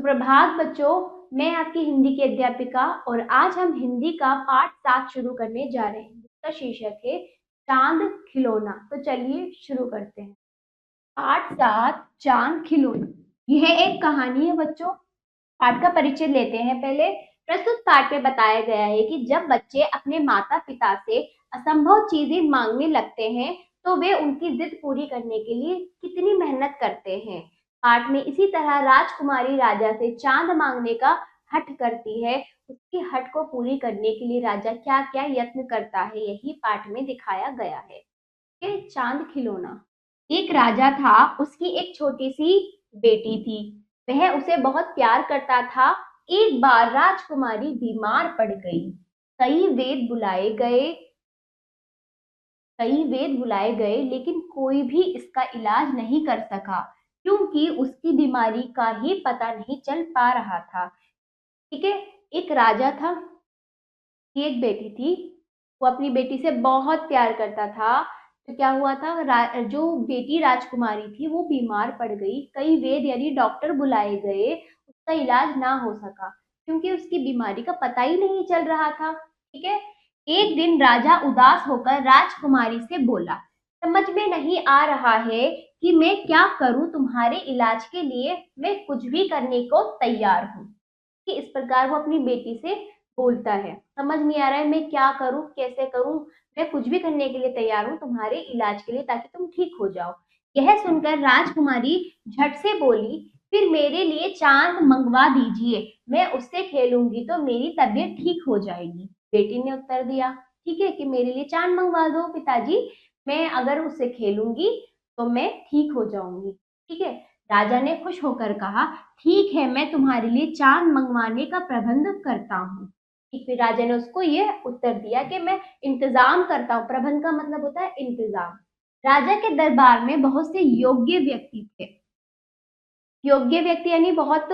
सुप्रभात बच्चों, मैं आपकी हिंदी की अध्यापिका और आज हम हिंदी का पाठ 7 शुरू करने जा रहे हैं जिसका शीर्षक है चांद खिलौना। तो चलिए शुरू करते हैं। पाठ 7 चांद खिलौना। यह एक कहानी है बच्चों। पाठ का परिचय लेते हैं पहले। प्रस्तुत पाठ में बताया गया है कि जब बच्चे अपने माता पिता से असंभव चीजें मांगने लगते हैं तो वे उनकी जिद पूरी करने के लिए कितनी मेहनत करते हैं। पाठ में इसी तरह राजकुमारी राजा से चांद मांगने का हठ करती है। उसकी हठ को पूरी करने के लिए राजा क्या क्या यत्न करता है, यही पाठ में दिखाया गया है। कि चांद खिलौना। एक राजा था, उसकी एक छोटी सी बेटी थी। वह उसे बहुत प्यार करता था। एक बार राजकुमारी बीमार पड़ गई। कई वेद बुलाए गए कई वेद बुलाए गए लेकिन कोई भी इसका इलाज नहीं कर सका, क्योंकि उसकी बीमारी का ही पता नहीं चल पा रहा था। ठीक है। एक राजा था, एक बेटी थी। वो अपनी बेटी से बहुत प्यार करता था। तो क्या हुआ था, जो बेटी राजकुमारी थी वो बीमार पड़ गई। कई वेद यानी डॉक्टर बुलाए गए, उसका इलाज ना हो सका क्योंकि उसकी बीमारी का पता ही नहीं चल रहा था। ठीक है। एक दिन राजा उदास होकर राजकुमारी से बोला, समझ में नहीं आ रहा है कि मैं क्या करूं, तुम्हारे इलाज के लिए मैं कुछ भी करने को तैयार हूँ। कि इस प्रकार वो अपनी बेटी से बोलता है, समझ नहीं आ रहा है मैं क्या करूं, कैसे करूं, मैं कुछ भी करने के लिए तैयार हूं तुम्हारे इलाज के लिए ताकि तुम ठीक हो जाओ। यह सुनकर राजकुमारी झट से बोली, फिर मेरे लिए चांद मंगवा दीजिए, मैं उससे खेलूंगी तो मेरी तबीयत ठीक हो जाएगी। बेटी ने उत्तर दिया, ठीक है कि मेरे लिए चांद मंगवा दो पिताजी, मैं अगर उससे खेलूंगी तो मैं ठीक हो जाऊंगी। ठीक है। राजा ने खुश होकर कहा, ठीक है, मैं तुम्हारे लिए चांद मंगवाने का प्रबंध करता हूँ। फिर राजा ने उसको ये उत्तर दिया कि मैं इंतजाम करता हूँ। प्रबंध का मतलब होता है इंतजाम। राजा के दरबार में बहुत से योग्य व्यक्ति थे। योग्य व्यक्ति यानी बहुत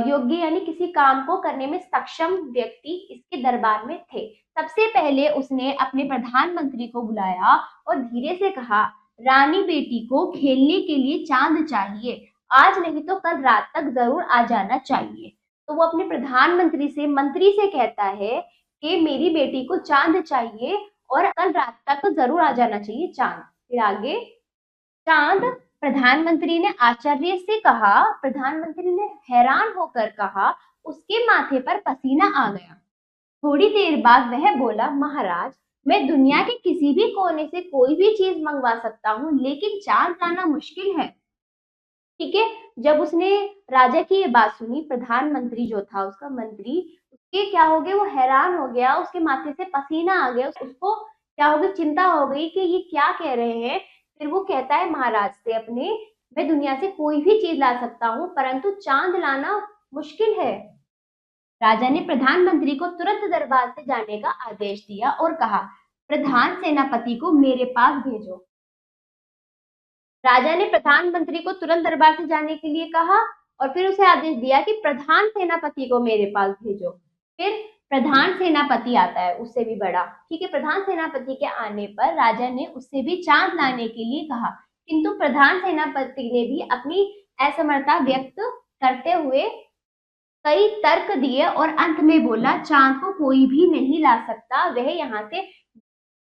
योग्य यानी किसी काम को करने में सक्षम व्यक्ति इसके दरबार में थे। सबसे पहले उसने अपने प्रधानमंत्री को बुलाया और धीरे से कहा, रानी बेटी को खेलने के लिए चांद चाहिए, आज नहीं तो कल रात तक जरूर आ जाना चाहिए। तो वो अपने मंत्री से कहता है कि मेरी बेटी को चांद चाहिए और कल रात तक जरूर आ जाना चाहिए चांद। फिर आगे, चांद, प्रधानमंत्री ने आश्चर्य से कहा। प्रधानमंत्री ने हैरान होकर कहा, उसके माथे पर पसीना आ गया। थोड़ी देर बाद वह बोला, महाराज, मैं दुनिया के किसी भी कोने से कोई भी चीज मंगवा सकता हूँ लेकिन चांद लाना मुश्किल है। ठीक है। जब उसने राजा की ये बात सुनी, प्रधानमंत्री जो था उसका मंत्री, उसके क्या हो गया, वो हैरान हो गया, उसके माथे से पसीना आ गया, उसको क्या हो गई, चिंता हो गई कि ये क्या कह रहे हैं। फिर वो कहता है महाराज से अपने, मैं दुनिया से कोई भी चीज ला सकता हूँ परंतु चांद लाना मुश्किल है। राजा ने प्रधानमंत्री को तुरंत दरबार से जाने का आदेश दिया और कहा, प्रधान सेनापति को मेरे पास भेजो। राजा ने प्रधानमंत्री को तुरंत दरबार से जाने के लिए कहा और फिर उसे आदेश दिया कि प्रधान सेनापति को मेरे पास भेजो। फिर प्रधान सेनापति आता है, उससे भी बड़ा। ठीक है। प्रधान सेनापति के आने पर राजा ने उससे भी चांद लाने के लिए कहा, किंतु प्रधान सेनापति ने भी अपनी असमर्थता व्यक्त करते हुए कई तर्क दिए और अंत में बोला, चांद को कोई भी नहीं ला सकता, वह यहाँ से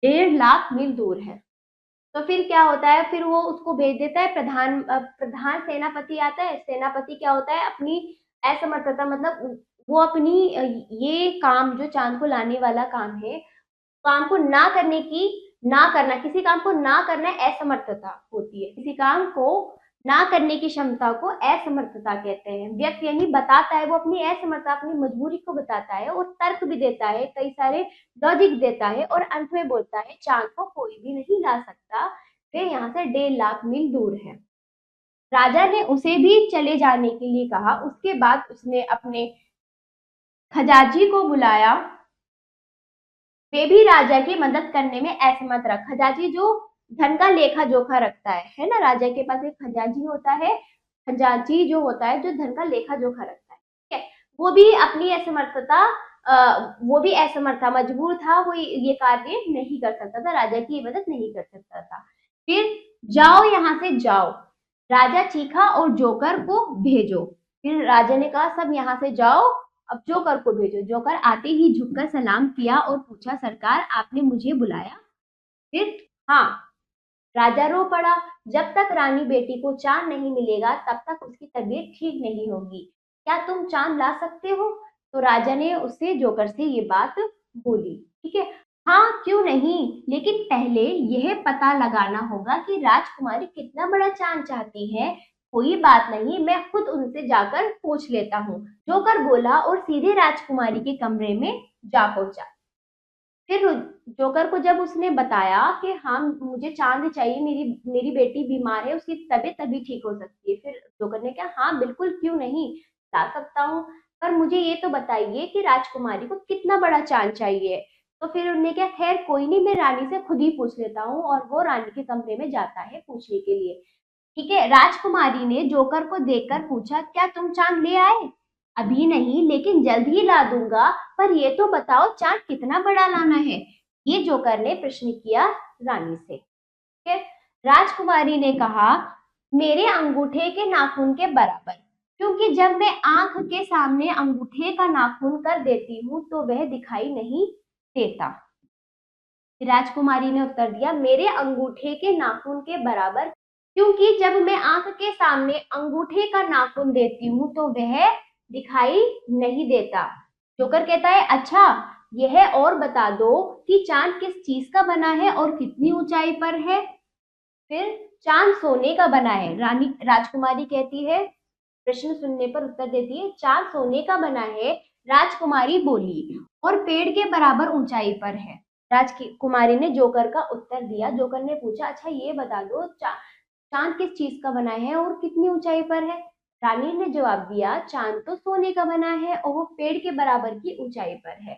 1.5 लाख मील दूर है। तो फिर क्या होता है, फिर वो उसको भेज देता है। प्रधान सेनापति आता है। सेनापति क्या होता है, अपनी असमर्थता मतलब वो अपनी ये काम जो चांद को लाने वाला काम है, काम को ना करना, किसी काम को ना करना असमर्थता होती है। किसी काम को ना करने की क्षमता को असमर्थता कहते हैं। व्यक्ति यानी बताता है, वो अपनी असमर्थता, अपनी मजबूरी को बताता है और तर्क भी देता है, कई सारे लॉजिक देता है और अंत में बोलता है, चांद को कोई भी नहीं ला सकता, वे यहाँ से 1.5 लाख मील दूर है। राजा ने उसे भी चले जाने के लिए कहा। उसके बाद उसने अपने खजांची को बुलाया। वे भी राजा की मदद करने में असमर्थ रहा। खजांची जो धन का लेखा जोखा रखता है ना, राजा के पास एक खजांची होता है। खजांची जो होता है जो धन का लेखा जोखा रखता है, ठीक है, वो भी अपनी असमर्थता, वो भी असमर्थ, मजबूर था, वो ये कार्य नहीं कर सकता था, राजा की मदद नहीं कर सकता था। फिर, जाओ यहाँ से जाओ, राजा चीखा और जोकर को भेजो। फिर राजा ने कहा सब यहाँ से जाओ, अब जोकर को भेजो। जोकर आते ही झुककर सलाम किया और पूछा सरकार आपने मुझे बुलाया? फिर हाँ, राजा रो पड़ा। जब तक रानी बेटी को चांद नहीं मिलेगा तब तक उसकी तबीयत ठीक नहीं होगी। क्या तुम चांद ला सकते हो? तो राजा ने उससे जोकर से ये बात बोली। ठीक है, हाँ क्यों नहीं, लेकिन पहले यह पता लगाना होगा कि राजकुमारी कितना बड़ा चांद चाहती है। कोई बात नहीं, मैं खुद उनसे जाकर पूछ लेता हूँ, जोकर बोला और सीधे राजकुमारी के कमरे में जा पहुंचा। फिर जोकर को जब उसने बताया कि हाँ मुझे चांद चाहिए, मेरी मेरी बेटी बीमार है, उसकी तबीयत तभी ठीक हो सकती है, फिर जोकर ने कहा हाँ बिल्कुल क्यों नहीं, ला सकता हूँ, पर मुझे ये तो बताइए कि राजकुमारी को कितना बड़ा चांद चाहिए। तो फिर उन्होंने क्या, खैर कोई नहीं, मैं रानी से खुद ही पूछ लेता हूँ, और वो रानी के कमरे में जाता है पूछने के लिए। ठीक है, राजकुमारी ने जोकर को देखकर पूछा क्या तुम चांद ले आए? अभी नहीं, लेकिन जल्द ही ला दूंगा, पर ये तो बताओ चांद कितना बड़ा लाना है? ये जोकर ने प्रश्न किया रानी से। ठीक है, राजकुमारी ने कहा मेरे अंगूठे के नाखून के बराबर, क्योंकि जब मैं आंख के सामने अंगूठे का नाखून कर देती हूँ तो वह दिखाई नहीं देता। राजकुमारी ने उत्तर दिया मेरे अंगूठे के नाखून के बराबर, क्योंकि जब मैं आंख के सामने अंगूठे का नाखून देती हूँ तो वह दिखाई नहीं देता। जोकर कहता है अच्छा, यह और बता दो कि चांद किस चीज का बना है और कितनी ऊंचाई पर है? फिर चांद सोने का बना है, रानी राजकुमारी कहती है। प्रश्न सुनने पर उत्तर देती है चांद सोने का बना है, राजकुमारी बोली, और पेड़ के बराबर ऊंचाई पर है। राजकुमारी ने जोकर का उत्तर दिया। जोकर ने पूछा अच्छा ये बता दो चांद किस चीज का बना है और कितनी ऊंचाई पर है? रानी ने जवाब दिया चांद तो सोने का बना है और वो पेड़ के बराबर की ऊंचाई पर है।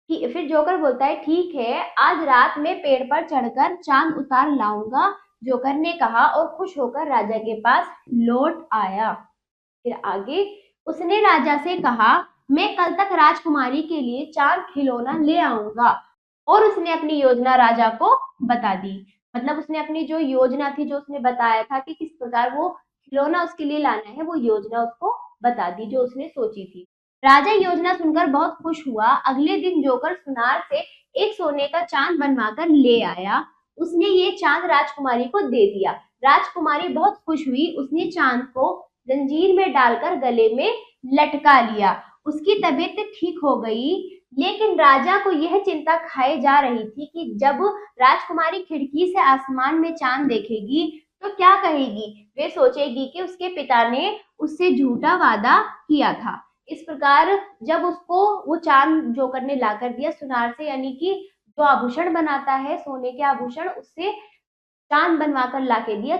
फिर जोकर बोलता है ठीक है, आज रात में पेड़ पर चढ़कर चांद उतार लाऊंगा। जोकर ने कहा और खुश होकर राजा के पास लौट आया। फिर आगे उसने राजा से कहा मैं कल तक राजकुमारी के लिए 4 खिलौना ले आऊंगा, और उसने अपनी योजना राजा को बता दी। मतलब उसने अपनी जो योजना थी, जो उसने बताया था कि किस प्रकार वो खिलौना उसके लिए लाना है, वो योजना उसको बता दी जो उसने सोची थी। राजा योजना सुनकर बहुत खुश हुआ। अगले दिन जोकर सुनार से एक सोने का चांद बनवाकर ले आया। उसने ये चांद राजकुमारी को दे दिया। राजकुमारी बहुत खुश हुई, उसने चांद को जंजीर में डालकर गले में लटका लिया। उसकी तबीयत ठीक हो गई, लेकिन राजा को यह चिंता खाए जा रही थी कि जब राजकुमारी खिड़की से आसमान में चांद देखेगी तो क्या कहेगी? वे सोचेगी कि उसके पिता ने उससे झूठा वादा किया था। इस प्रकार जब उसको वो चांद जोकर ने लाकर दिया सुनार से, यानी कि जो आभूषण बनाता है सोने के आभूषण, उससे चांद बनवा कर ला के दिया,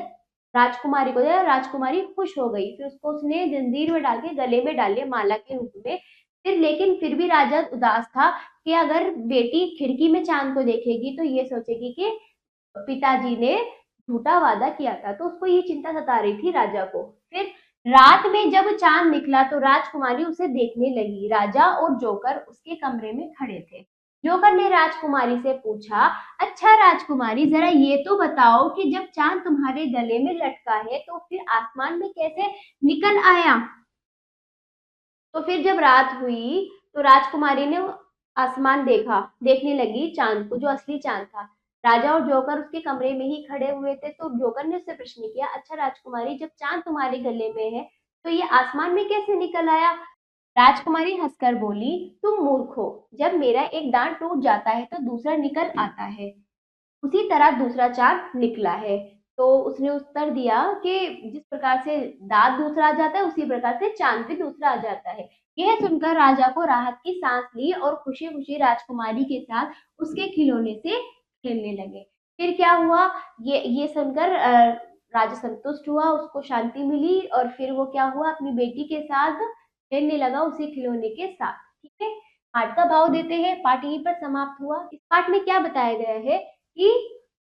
राजकुमारी को दिया। राजकुमारी खुश हो गई, फिर उसको उसने जंजीर में डाल के गले में डाले माला के रूप में। फिर लेकिन फिर भी राजा उदास था कि अगर बेटी खिड़की में चांद को देखेगी तो ये सोचेगी कि पिताजी ने झूठा वादा किया था, तो उसको ये चिंता सता रही थी राजा को। फिर रात में जब चांद निकला तो राजकुमारी उसे देखने लगी। राजा और जोकर उसके कमरे में खड़े थे। जोकर ने राजकुमारी से पूछा अच्छा राजकुमारी, जरा ये तो बताओ कि जब चांद तुम्हारे गले में लटका है तो फिर आसमान में कैसे निकल आया? तो फिर जब रात हुई तो राजकुमारी ने आसमान देखने लगी चांद को, जो असली चांद था। राजा और जोकर उसके कमरे में ही खड़े हुए थे, तो जोकर ने उससे प्रश्न किया अच्छा राजकुमारी, जब चांद तुम्हारे गले में है तो ये आसमान में कैसे निकल आया? राजकुमारी हंसकर बोली तुम मूर्ख हो, जब मेरा एक दांत टूट जाता है तो दूसरा निकल आता है, उसी तरह दूसरा चांद निकला है। तो उसने उत्तर दिया कि जिस प्रकार से दांत दूसरा आ जाता है उसी प्रकार से चांद भी दूसरा आ जाता है। यह सुनकर राजा को राहत की सांस ली और खुशी खुशी राजकुमारी के साथ उसके खिलौने से खेलने लगे। फिर क्या हुआ, ये सुनकर राजा संतुष्ट हुआ, उसको शांति मिली, और फिर वो क्या हुआ, अपनी बेटी के साथ खेलने लगा उसी खिलौने के साथ। ठीक है, पाठ का भाव देते हैं। पाठ यहीं पर समाप्त हुआ। इस पाठ में क्या बताया गया है कि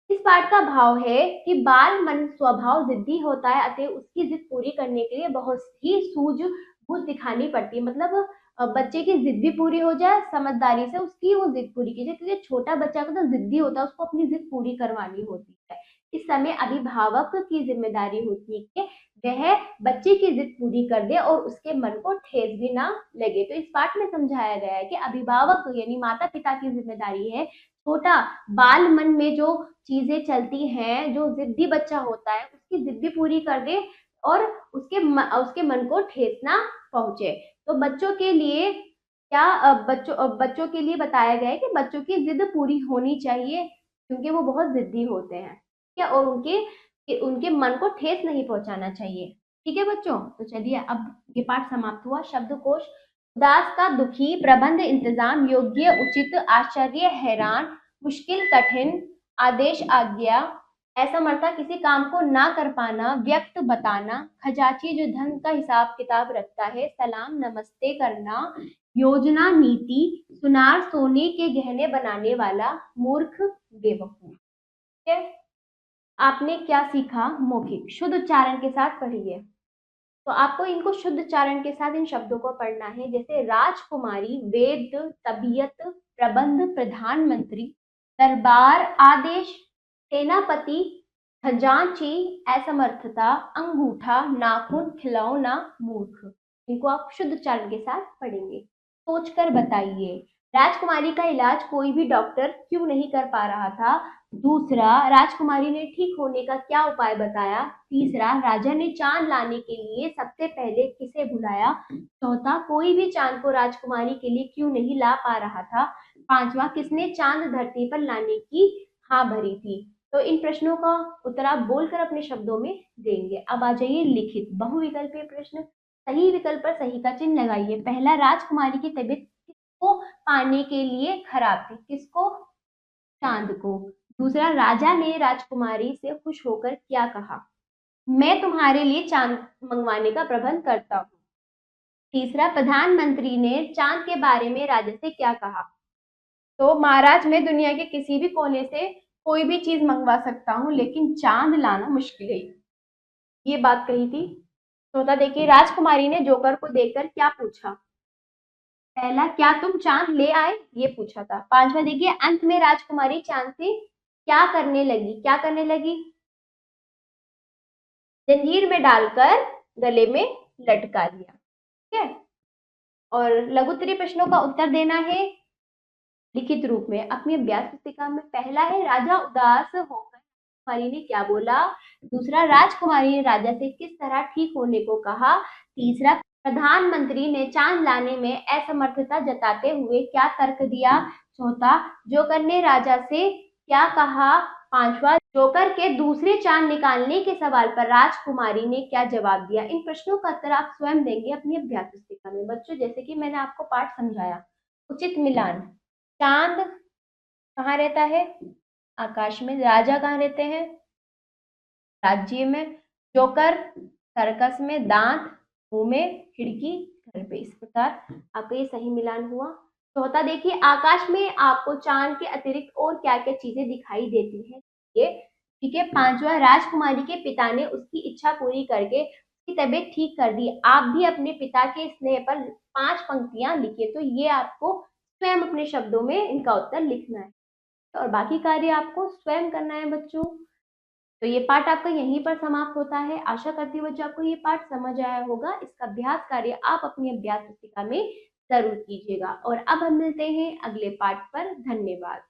इस पाठ का भाव है कि बाल मन स्वभाव जिद्दी होता है, अतः उसकी जिद पूरी करने के लिए बहुत ही सूझबूझ दिखानी पड़ती है। मतलब बच्चे की जिद भी पूरी हो जाए, समझदारी से उसकी वो जिद पूरी की जाए, क्योंकि छोटा बच्चा तो जिद्दी होता है, उसको अपनी जिद पूरी करवानी होती है। इस समय अभिभावक की जिम्मेदारी होती है कि वह बच्चे की जिद पूरी कर दे और उसके मन को ठेस भी ना लगे। तो इस पाठ में समझाया गया है कि अभिभावक यानी माता पिता की जिम्मेदारी है छोटा बाल मन में जो चीजें चलती हैं, जो जिद्दी बच्चा होता है उसकी जिद भी पूरी कर दे और उसके मन को ठेस ना पहुंचे। तो बच्चों के लिए बच्चों के लिए बताया गया है कि बच्चों की जिद पूरी होनी चाहिए क्योंकि वो बहुत जिद्दी होते हैं, ठीक है, और उनके मन को ठेस नहीं पहुंचाना चाहिए। ठीक है बच्चों, तो चलिए अब ये पाठ समाप्त हुआ। शब्दकोश। उदास का दुखी, प्रबंध इंतजाम, योग्य उचित, आश्चर्य हैरान, मुश्किल कठिन, आदेश आज्ञा, असमर्थता किसी काम को ना कर पाना, व्यक्त बताना, खजांची जो धन का हिसाब किताब रखता है, सलाम नमस्ते करना, योजना नीति, सुनार सोने के गहने बनाने वाला, मूर्ख बेवकूफ। ठीक है, आपने क्या सीखा? मौखिक। शुद्ध उच्चारण के साथ पढ़िए। तो आपको इनको शुद्ध उच्चारण के साथ इन शब्दों को पढ़ना है, जैसे राजकुमारी, वेद, तबीयत, प्रबंध, प्रधानमंत्री, दरबार, आदेश, सेनापति, खजांची, असमर्थता, अंगूठा, नाखून, खिलौना, मूर्ख। इनको आप शुद्ध उच्चारण के साथ पढ़ेंगे। सोचकर बताइए। राजकुमारी का इलाज कोई भी डॉक्टर क्यों नहीं कर पा रहा था? दूसरा, राजकुमारी ने ठीक होने का क्या उपाय बताया? तीसरा, राजा ने चांद लाने के लिए सबसे पहले किसे बुलाया? चौथा, कोई भी चांद को राजकुमारी के लिए क्यों नहीं ला पा रहा था? पांचवा, किसने चांद धरती पर लाने की हाँ भरी थी? तो इन प्रश्नों का उत्तर आप बोलकर अपने शब्दों में देंगे। अब आ जाइए लिखित बहुविकल्पीय प्रश्न। सही विकल्प पर सही का चिन्ह लगाइए। पहला, राजकुमारी की तबीयत किसको पाने के लिए खराब थी? किसको? चांद को। दूसरा, राजा ने राजकुमारी से खुश होकर क्या कहा? मैं तुम्हारे लिए चांद मंगवाने का प्रबंध करता हूँ। तीसरा, प्रधानमंत्री ने चांद के बारे में राजा से क्या कहा? तो महाराज, मैं दुनिया के किसी भी कोने से कोई भी चीज मंगवा सकता हूँ लेकिन चांद लाना मुश्किल है, ये बात कही थी। चौथा देखिए, राजकुमारी ने जोकर को देखकर क्या पूछा? पहला, क्या तुम चांद ले आए? ये पूछा था। पांचवा देखिए, अंत में राजकुमारी चांद से क्या करने लगी? क्या करने लगी? जंजीर में डालकर गले में लटका दिया। ठीक है, और लघुत्तरीय प्रश्नों का उत्तर देना है लिखित रूप में अपनी अभ्यास पुस्तिका में। पहला है, राजा उदास होकर राजकुमारी ने क्या बोला? दूसरा, राजकुमारी ने राजा से किस तरह ठीक होने को कहा? तीसरा, प्रधानमंत्री ने चांद लाने में असमर्थता जताते हुए क्या तर्क दिया? चौथा, जोकर ने राजा से क्या कहा? पांचवा, जोकर के दूसरे चांद निकालने के सवाल पर राजकुमारी ने क्या जवाब दिया? इन प्रश्नों का उत्तर आप स्वयं देंगे अपनी अभ्यास पुस्तिका में। बच्चों, जैसे कि मैंने आपको पाठ समझाया, उचित मिलान। चांद कहाँ रहता है? आकाश में। राजा कहाँ रहते हैं? राज्य में। जोकर सर्कस में। दांत मुंह में। खिड़की घर पे। इस प्रकार आपका ये सही मिलान हुआ। चौथा देखिए, आकाश में आपको चांद के अतिरिक्त और क्या क्या चीजें दिखाई देती हैं? ये ठीक है। पांचवा, राजकुमारी के पिता ने उसकी इच्छा पूरी करके उसकी तबीयत ठीक कर दी। आप भी अपने पिता के स्नेह पर 5 पंक्तियां लिखिए। तो ये आपको स्वयं अपने शब्दों में इनका उत्तर लिखना है और बाकी कार्य आपको स्वयं करना है बच्चों। तो ये पाठ आपका यहीं पर समाप्त होता है। आशा करती हूँ बच्चों आपको ये पाठ समझ आया होगा। इसका अभ्यास कार्य आप अपनी अभ्यास पुस्तिका में जरूर कीजिएगा और अब हम मिलते हैं अगले पाठ पर। धन्यवाद।